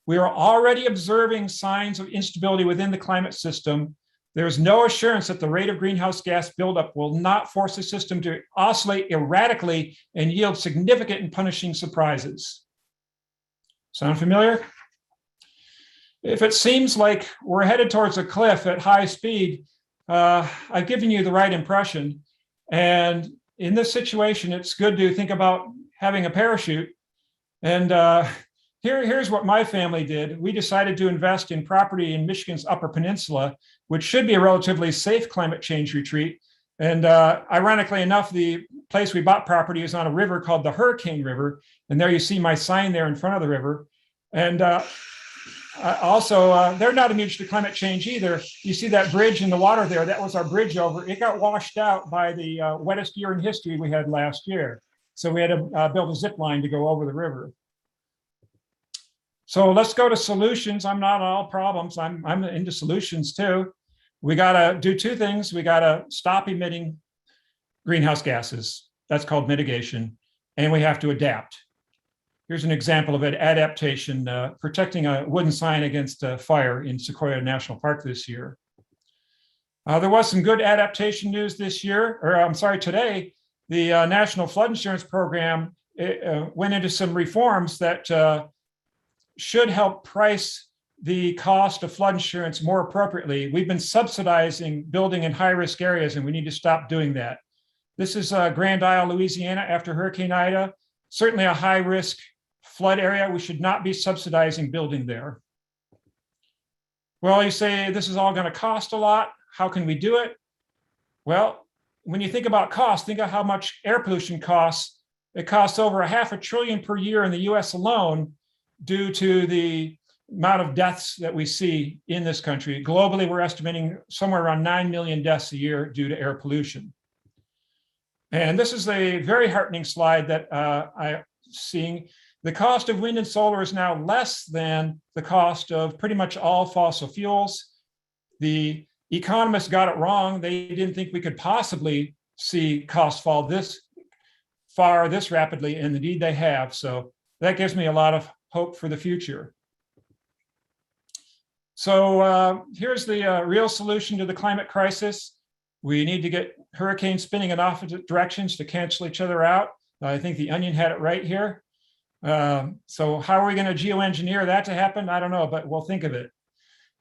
We are already observing signs of instability within the climate system. There is no assurance that the rate of greenhouse gas buildup will not force the system to oscillate erratically and yield significant and punishing surprises. Sound familiar? If it seems like we're headed towards a cliff at high speed, I've given you the right impression. And in this situation, it's good to think about having a parachute. And here's what my family did. We decided to invest in property in Michigan's Upper Peninsula, which should be a relatively safe climate change retreat. And ironically enough, the place we bought property is on a river called the Hurricane River. And there you see my sign there in front of the river. And also, they're not immune to climate change either. You see that bridge in the water there, that was our bridge over. It got washed out by the wettest year in history we had last year. So we had to build a zip line to go over the river. So let's go to solutions. I'm not all problems. I'm into solutions too. We got to do two things. We got to stop emitting greenhouse gases. That's called mitigation. And we have to adapt. Here's an example of an adaptation, protecting a wooden sign against fire in Sequoia National Park this year. There was some good adaptation news this year, or I'm sorry, today. The National Flood Insurance Program went into some reforms that should help price the cost of flood insurance more appropriately. We've been subsidizing building in high-risk areas, and we need to stop doing that. This is Grand Isle, Louisiana, after Hurricane Ida. Certainly a high-risk flood area. We should not be subsidizing building there. Well, you say this is all going to cost a lot. How can we do it? Well, when you think about cost, think of how much air pollution costs. It costs over $500 billion per year in the US alone due to the amount of deaths that we see in this country. Globally, we're estimating somewhere around 9 million deaths a year due to air pollution. And this is a very heartening slide that I'm seeing. The cost of wind and solar is now less than the cost of pretty much all fossil fuels. The economists got it wrong. They didn't think we could possibly see costs fall this far, this rapidly, and indeed they have. So that gives me a lot of hope for the future. So here's the real solution to the climate crisis. We need to get hurricanes spinning in opposite directions to cancel each other out. I think the Onion had it right here. So how are we going to geoengineer that to happen? I don't know, but we'll think of it.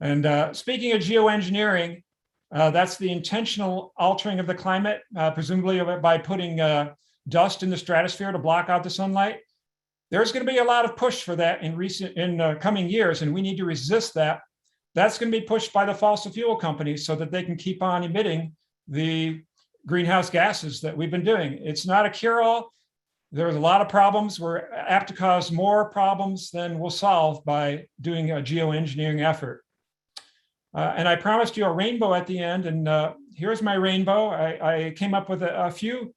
And speaking of geoengineering, that's the intentional altering of the climate, presumably by putting dust in the stratosphere to block out the sunlight. There's going to be a lot of push for that in coming years, and we need to resist that. That's going to be pushed by the fossil fuel companies so that they can keep on emitting the greenhouse gases that we've been doing. It's not a cure-all. There's a lot of problems. We're apt to cause more problems than we'll solve by doing a geoengineering effort. And I promised you a rainbow at the end, and here's my rainbow. I came up with a few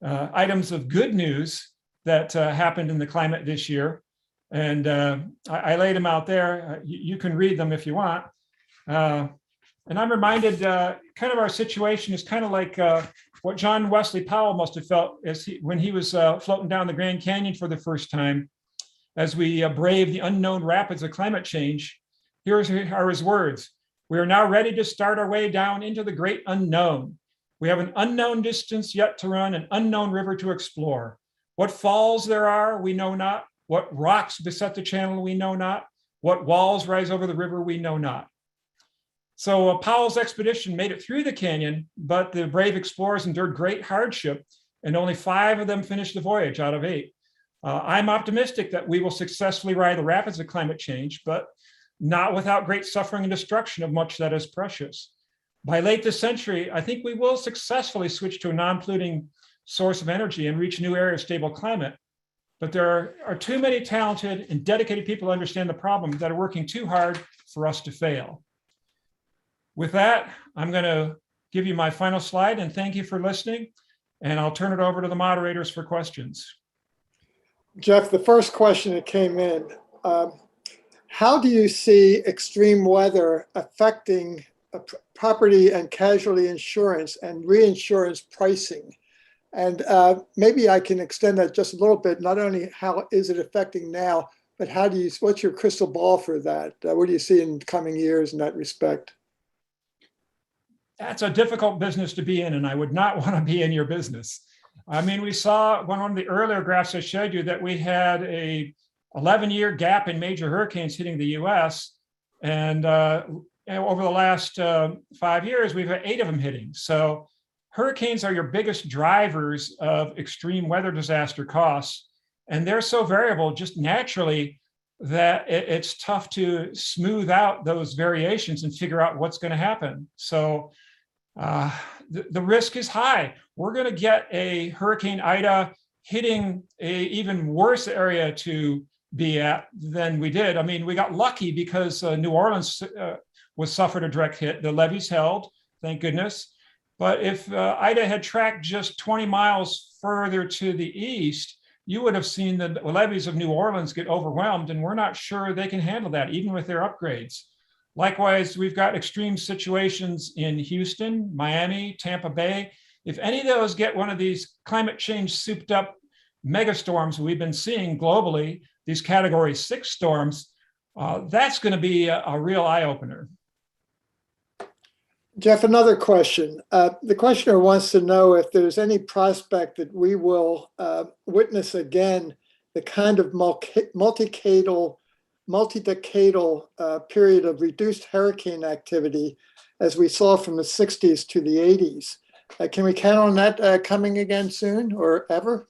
items of good news that happened in the climate this year. And I laid them out there. You can read them if you want. And I'm reminded kind of our situation is kind of like what John Wesley Powell must have felt when he was floating down the Grand Canyon for the first time, as we brave the unknown rapids of climate change. Here are his words. We are now ready to start our way down into the great unknown. We have an unknown distance yet to run, an unknown river to explore. What falls there are, we know not. What rocks beset the channel, we know not. What walls rise over the river, we know not. So Powell's expedition made it through the canyon, but the brave explorers endured great hardship, and only 5 of them finished the voyage out of 8. I'm optimistic that we will successfully ride the rapids of climate change, but not without great suffering and destruction of much that is precious. By late this century, I think we will successfully switch to a non-polluting source of energy and reach a new area of stable climate. But there are too many talented and dedicated people who understand the problem that are working too hard for us to fail. With that, I'm going to give you my final slide and thank you for listening. And I'll turn it over to the moderators for questions. Jeff, the first question that came in, how do you see extreme weather affecting property and casualty insurance and reinsurance pricing? And maybe I can extend that just a little bit. Not only how is it affecting now, but what's your crystal ball for that? What do you see in coming years in that respect? That's a difficult business to be in, and I would not want to be in your business. I mean, we saw one of the earlier graphs I showed you that we had a 11-year gap in major hurricanes hitting the US. And over the last 5 years, we've had 8 of them hitting. So hurricanes are your biggest drivers of extreme weather disaster costs. And they're so variable just naturally that it's tough to smooth out those variations and figure out what's going to happen. So the risk is high. We're going to get a Hurricane Ida hitting a even worse area to be at than we did. I mean, we got lucky because New Orleans was suffered a direct hit. The levees held, thank goodness. But if Ida had tracked just 20 miles further to the east, you would have seen the levees of New Orleans get overwhelmed, and we're not sure they can handle that, even with their upgrades. Likewise, we've got extreme situations in Houston, Miami, Tampa Bay. If any of those get one of these climate change souped up megastorms we've been seeing globally, these category 6 storms, that's going to be a real eye opener. Jeff, another question. The questioner wants to know if there's any prospect that we will witness again the kind of multi-decadal period of reduced hurricane activity as we saw from the 60s to the 80s. Can we count on that coming again soon or ever?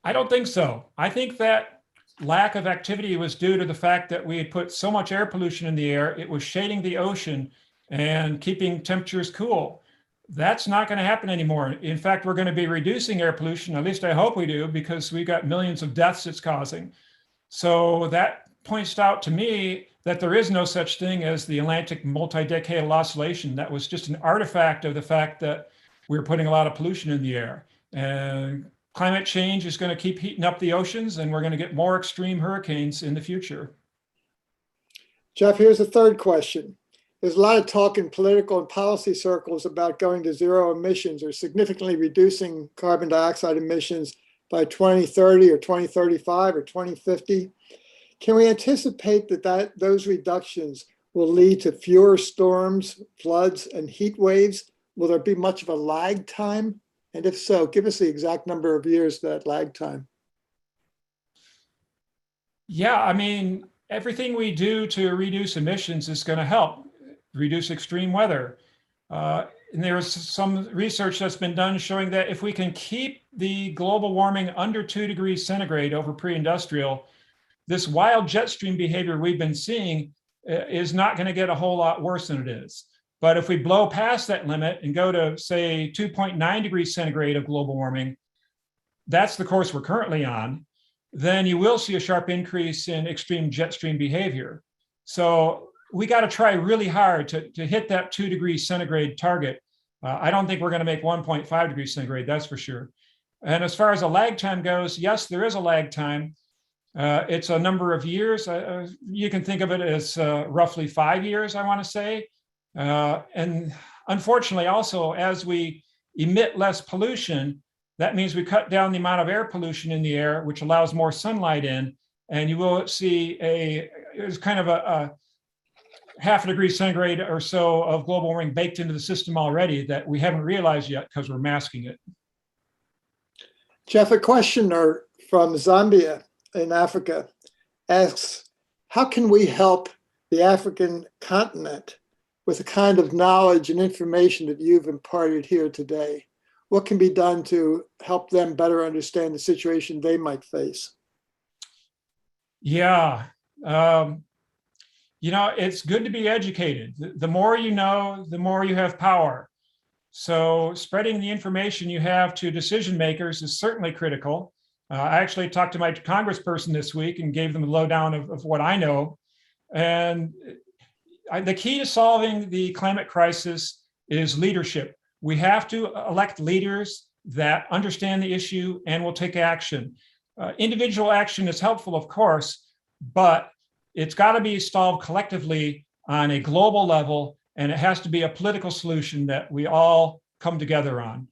I don't think so. I think that lack of activity was due to the fact that we had put so much air pollution in the air, it was shading the ocean and keeping temperatures cool. That's not going to happen anymore. In fact, we're going to be reducing air pollution, at least I hope we do, because we've got millions of deaths it's causing. So that points out to me that there is no such thing as the Atlantic multi-decadal oscillation. That was just an artifact of the fact that we're putting a lot of pollution in the air. And climate change is going to keep heating up the oceans, and we're going to get more extreme hurricanes in the future. Jeff, here's a third question. There's a lot of talk in political and policy circles about going to zero emissions or significantly reducing carbon dioxide emissions by 2030 or 2035 or 2050. Can we anticipate that those reductions will lead to fewer storms, floods, and heat waves? Will there be much of a lag time? And if so, give us the exact number of years that lag time. Yeah, I mean, everything we do to reduce emissions is going to help reduce extreme weather. And there is some research that's been done showing that if we can keep the global warming under 2 degrees centigrade over pre-industrial, this wild jet stream behavior we've been seeing is not going to get a whole lot worse than it is. But if we blow past that limit and go to, say, 2.9 degrees centigrade of global warming, that's the course we're currently on, then you will see a sharp increase in extreme jet stream behavior. So we got to try really hard to hit that 2 degrees centigrade target. I don't think we're going to make 1.5 degrees centigrade, that's for sure. And as far as a lag time goes, yes, there is a lag time. It's a number of years. You can think of it as roughly 5 years, I want to say. And unfortunately, also, as we emit less pollution, that means we cut down the amount of air pollution in the air, which allows more sunlight in. And you will see it's kind of a half a degree centigrade or so of global warming baked into the system already that we haven't realized yet because we're masking it. Jeff, a questioner from Zambia in Africa asks, how can we help the African continent with the kind of knowledge and information that you've imparted here today? What can be done to help them better understand the situation they might face? Yeah. You know, it's good to be educated. The more you know, the more you have power. So spreading the information you have to decision makers is certainly critical. I actually talked to my congressperson this week and gave them a lowdown of what I know. And the key to solving the climate crisis is leadership. We have to elect leaders that understand the issue and will take action. Individual action is helpful, of course, but it's got to be solved collectively on a global level, and it has to be a political solution that we all come together on.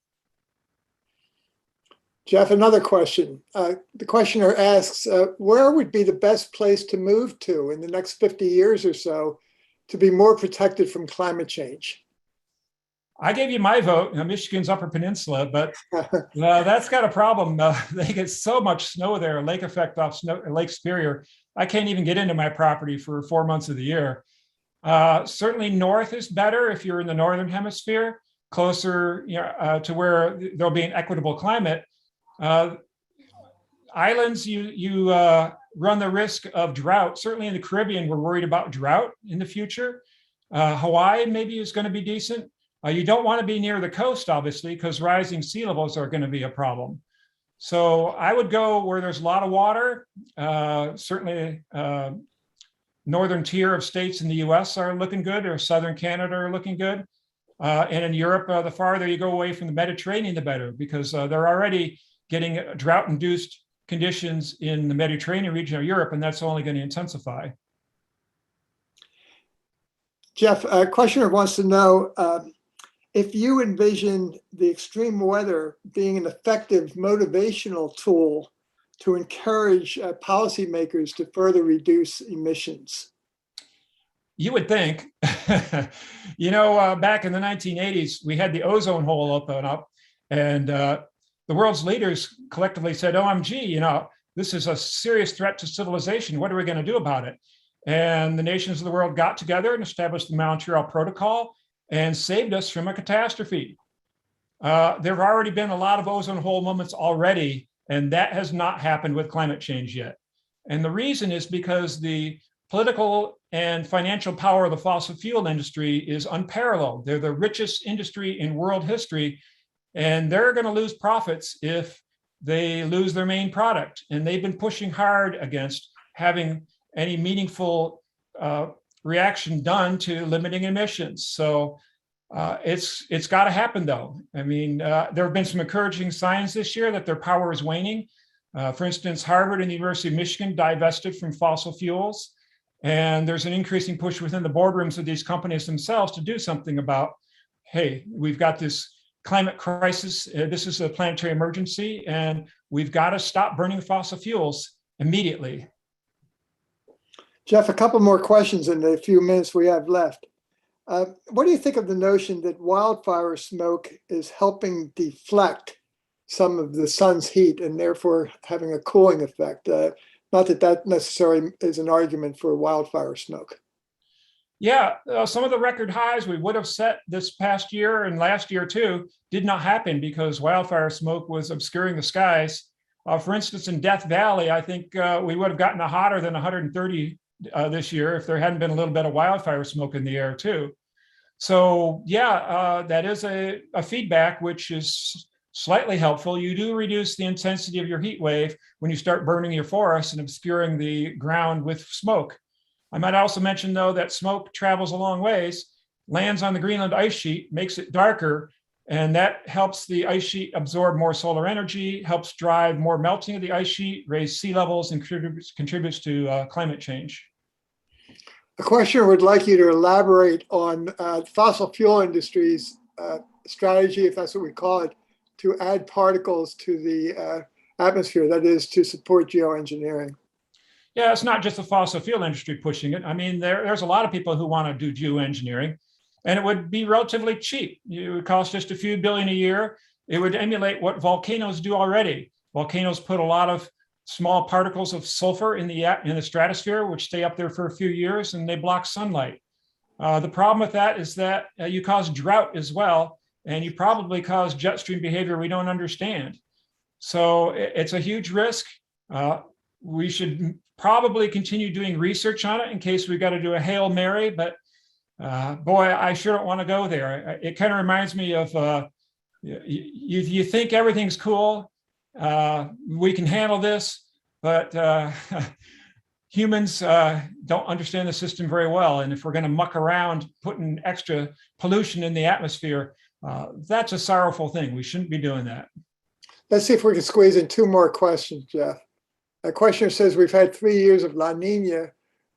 Jeff, another question. The questioner asks, where would be the best place to move to in the next 50 years or so to be more protected from climate change? I gave you my vote, Michigan's Upper Peninsula, but that's got a problem. They get so much snow there, lake effect off Lake Superior. I can't even get into my property for 4 months of the year. Certainly north is better if you're in the northern hemisphere. closer to where there'll be an equitable climate. Islands, you run the risk of drought. Certainly in the Caribbean, we're worried about drought in the future. Hawaii maybe is going to be decent. You don't want to be near the coast, obviously, because rising sea levels are going to be a problem. So I would go where there's a lot of water. Certainly, northern tier of states in the US are looking good, or southern Canada are looking good. And in Europe, the farther you go away from the Mediterranean, the better, because they're already getting drought-induced conditions in the Mediterranean region of Europe, and that's only going to intensify. Jeff, a questioner wants to know if you envision the extreme weather being an effective motivational tool to encourage policymakers to further reduce emissions. You would think. Back in the 1980s, we had the ozone hole open up, and the world's leaders collectively said, OMG, this is a serious threat to civilization. What are we going to do about it? And the nations of the world got together and established the Montreal Protocol and saved us from a catastrophe. There have already been a lot of ozone hole moments already, and that has not happened with climate change yet. And the reason is because the political and financial power of the fossil fuel industry is unparalleled. They're the richest industry in world history, and they're going to lose profits if they lose their main product. And they've been pushing hard against having any meaningful reaction done to limiting emissions. So it's got to happen, though. I mean, there have been some encouraging signs this year that their power is waning. For instance, Harvard and the University of Michigan divested from fossil fuels. And there's an increasing push within the boardrooms of these companies themselves to do something about, hey, we've got this climate crisis. This is a planetary emergency, and we've got to stop burning fossil fuels immediately. Jeff, a couple more questions in the few minutes we have left. What do you think of the notion that wildfire smoke is helping deflect some of the sun's heat and therefore having a cooling effect? Not that that necessarily is an argument for wildfire smoke. Yeah, some of the record highs we would have set this past year and last year too did not happen because wildfire smoke was obscuring the skies. For instance, in Death Valley, I think we would have gotten a hotter than 130 this year if there hadn't been a little bit of wildfire smoke in the air too. So yeah, that is a feedback which is slightly helpful. You do reduce the intensity of your heat wave when you start burning your forests and obscuring the ground with smoke. I might also mention, though, that smoke travels a long ways, lands on the Greenland ice sheet, makes it darker, and that helps the ice sheet absorb more solar energy, helps drive more melting of the ice sheet, raise sea levels, and contributes to climate change. A questioner would like you to elaborate on fossil fuel industry's strategy, if that's what we call it, to add particles to the atmosphere, that is, to support geoengineering. Yeah, it's not just the fossil fuel industry pushing it. I mean, there's a lot of people who want to do geoengineering, and it would be relatively cheap. It would cost just a few billion a year. It would emulate what volcanoes do already. Volcanoes put a lot of small particles of sulfur in the stratosphere, which stay up there for a few years, and they block sunlight. The problem with that is that you cause drought as well, and you probably cause jet stream behavior we don't understand. So it's a huge risk. We should probably continue doing research on it in case we got to do a Hail Mary, but boy, I sure don't want to go there. It kind of reminds me of, you think everything's cool, we can handle this, but humans don't understand the system very well. And if we're going to muck around putting extra pollution in the atmosphere, that's a sorrowful thing. We shouldn't be doing that. Let's see if we can squeeze in two more questions, Jeff. A questioner says we've had 3 years of La Nina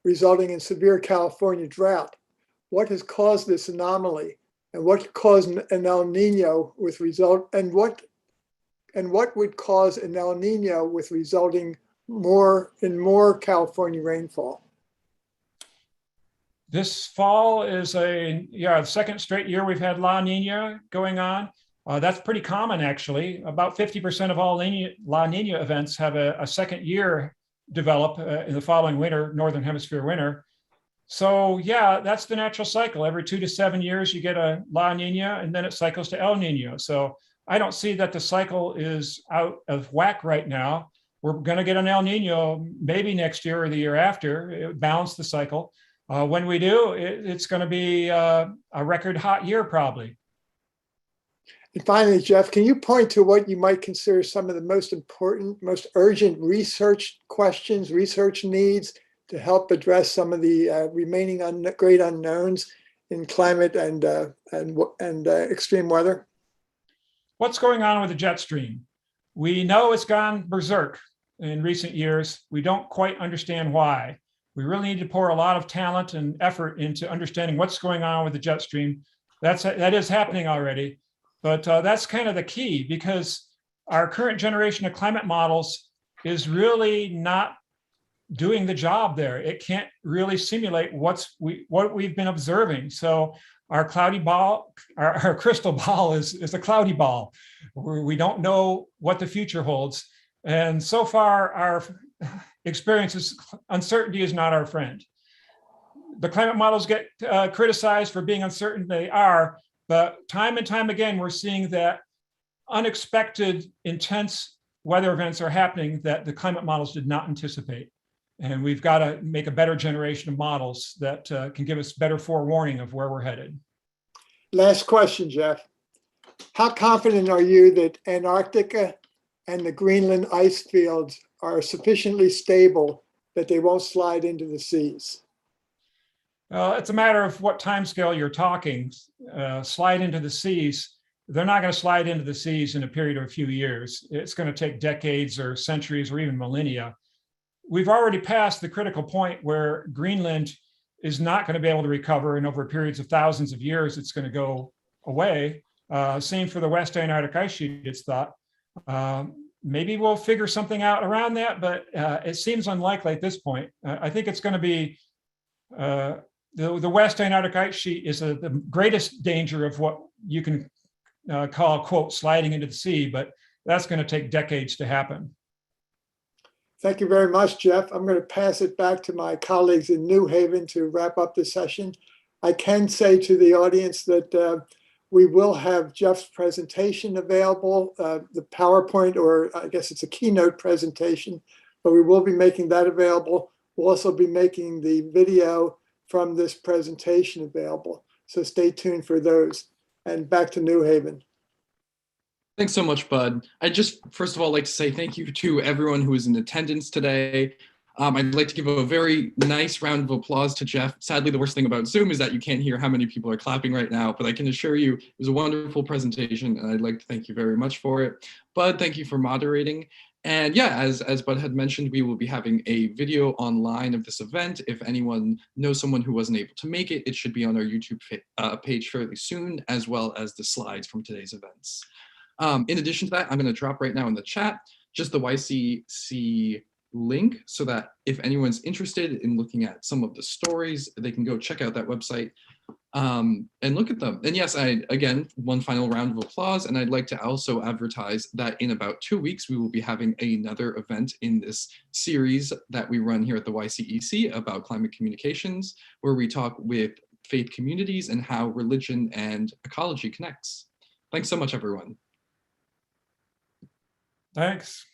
resulting in severe California drought. What has caused this anomaly, and what caused an El Nino with result, and what would cause an El Nino with resulting more California rainfall? This fall is the second straight year we've had La Nina going on. That's pretty common, actually. About 50% of all La Nina events have a second year develop in the following winter, Northern Hemisphere winter. So yeah, that's the natural cycle. Every 2 to 7 years, you get a La Nina, and then it cycles to El Nino. So I don't see that the cycle is out of whack right now. We're going to get an El Nino maybe next year or the year after. It balance the cycle. When we do, it's going to be a record hot year probably. And finally, Jeff, can you point to what you might consider some of the most important, most urgent research questions, research needs to help address some of the remaining great unknowns in climate and extreme weather? What's going on with the jet stream? We know it's gone berserk in recent years. We don't quite understand why. We really need to pour a lot of talent and effort into understanding what's going on with the jet stream. That is happening already, but that's kind of the key, because our current generation of climate models is really not doing the job there. It can't really simulate what we've been observing. So our cloudy ball, our crystal ball is a cloudy ball. We don't know what the future holds. And so far, our experiences, uncertainty is not our friend. The climate models get criticized for being uncertain. They are, but time and time again, we're seeing that unexpected, intense weather events are happening that the climate models did not anticipate. And we've got to make a better generation of models that can give us better forewarning of where we're headed. Last question, Jeff. How confident are you that Antarctica and the Greenland ice fields are sufficiently stable that they won't slide into the seas? It's a matter of what timescale you're talking. Slide into the seas. They're not going to slide into the seas in a period of a few years. It's going to take decades or centuries or even millennia. We've already passed the critical point where Greenland is not going to be able to recover, and over periods of thousands of years, it's going to go away. Same for the West Antarctic ice sheet, it's thought. Maybe we'll figure something out around that, but it seems unlikely at this point. I think it's going to be the West Antarctic ice sheet is the greatest danger of what you can call, quote, sliding into the sea, but that's going to take decades to happen. Thank you very much, Jeff. I'm going to pass it back to my colleagues in New Haven to wrap up the session. I can say to the audience that we will have Jeff's presentation available, the PowerPoint, or I guess it's a keynote presentation, but we will be making that available. We'll also be making the video from this presentation available. So stay tuned for those. And back to New Haven. Thanks so much, Bud. I just, first of all, like to say thank you to everyone who is in attendance today. I'd like to give a very nice round of applause to Jeff. Sadly, the worst thing about Zoom is that you can't hear how many people are clapping right now, but I can assure you it was a wonderful presentation, and I'd like to thank you very much for it. Bud, thank you for moderating. And yeah, as Bud had mentioned, we will be having a video online of this event. If anyone knows someone who wasn't able to make it, it should be on our YouTube page fairly soon, as well as the slides from today's events. In addition to that, I'm going to drop right now in the chat just the YCC link so that if anyone's interested in looking at some of the stories, they can go check out that website and look at them. And yes, again, one final round of applause. And I'd like to also advertise that in about 2 weeks, we will be having another event in this series that we run here at the YCEC about climate communications, where we talk with faith communities and how religion and ecology connects. Thanks so much, everyone. Thanks.